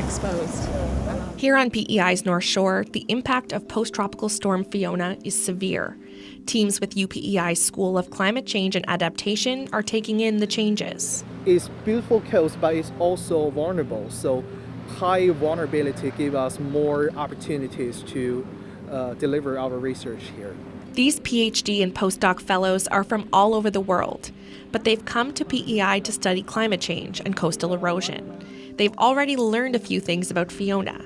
exposed. Here on PEI's North Shore, the impact of post-tropical storm Fiona is severe. Teams with UPEI's School of Climate Change and Adaptation are taking in the changes. It's beautiful coast, but it's also vulnerable. So high vulnerability gives us more opportunities to deliver our research here. These PhD and postdoc fellows are from all over the world, but they've come to PEI to study climate change and coastal erosion. They've already learned a few things about Fiona.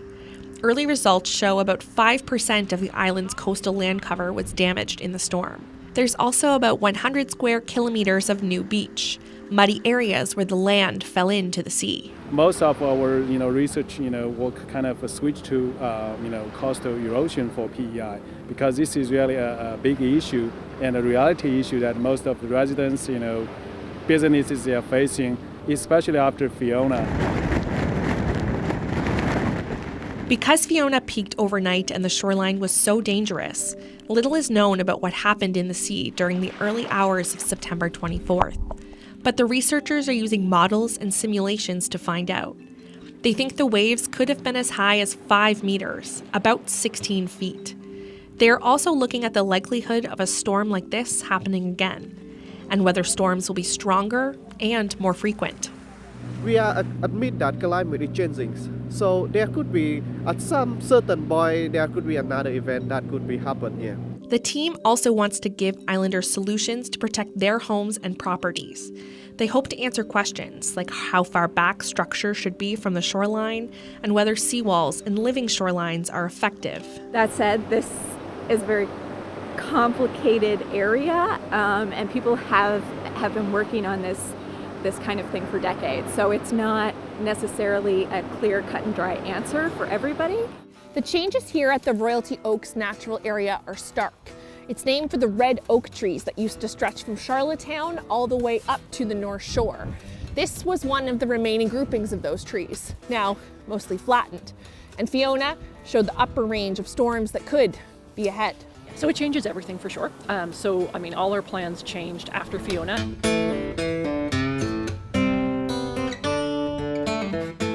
Early results show about 5% of the island's coastal land cover was damaged in the storm. There's also about 100 square kilometers of new beach, muddy areas where the land fell into the sea. Most of our research will kind of switch to coastal erosion for PEI, because this is really a big issue and a reality issue that most of the residents, businesses are facing, especially after Fiona. Because Fiona peaked overnight and the shoreline was so dangerous, little is known about what happened in the sea during the early hours of September 24th. But the researchers are using models and simulations to find out. They think the waves could have been as high as 5 meters, about 16 feet. They are also looking at the likelihood of a storm like this happening again, and whether storms will be stronger and more frequent. We admit that climate is changing. So there could be, at some certain point, there could be another event that could be happen here. The team also wants to give islanders solutions to protect their homes and properties. They hope to answer questions like how far back structures should be from the shoreline and whether seawalls and living shorelines are effective. That said, this is a very complicated area, and people have been working on this kind of thing for decades. So it's not necessarily a clear, cut and dry answer for everybody. The changes here at the Royalty Oaks Natural Area are stark. It's named for the red oak trees that used to stretch from Charlottetown all the way up to the North Shore. This was one of the remaining groupings of those trees, now mostly flattened. And Fiona showed the upper range of storms that could be ahead. So it changes everything for sure. All our plans changed after Fiona.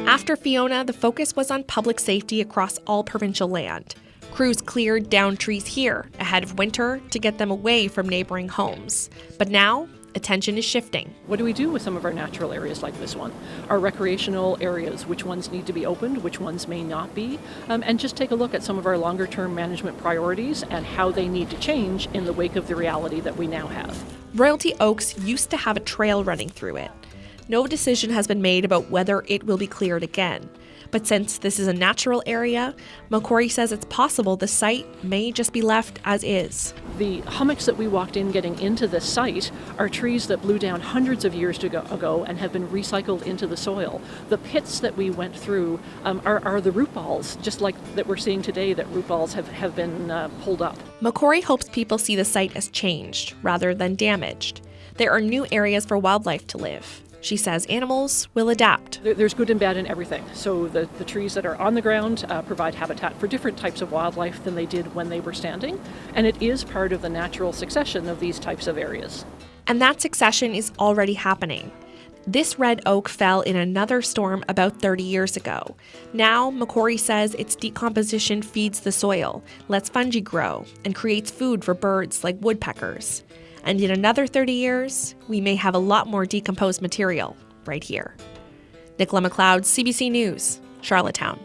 After Fiona, the focus was on public safety across all provincial land. Crews cleared down trees here ahead of winter to get them away from neighboring homes. But now, attention is shifting. What do we do with some of our natural areas like this one? Our recreational areas, which ones need to be opened, which ones may not be, and just take a look at some of our longer term management priorities and how they need to change in the wake of the reality that we now have. Royalty Oaks used to have a trail running through it. No decision has been made about whether it will be cleared again. But since this is a natural area, Macquarie says it's possible the site may just be left as is. The hummocks that we walked in getting into this site are trees that blew down hundreds of years ago and have been recycled into the soil. The pits that we went through are the root balls, just like that we're seeing today that root balls have been pulled up. Macquarie hopes people see the site as changed rather than damaged. There are new areas for wildlife to live. She says animals will adapt. There's good and bad in everything. So the trees that are on the ground provide habitat for different types of wildlife than they did when they were standing. And it is part of the natural succession of these types of areas. And that succession is already happening. This red oak fell in another storm about 30 years ago. Now, Macquarie says its decomposition feeds the soil, lets fungi grow, and creates food for birds like woodpeckers. And in another 30 years, we may have a lot more decomposed material right here. Nicola McLeod, CBC News, Charlottetown.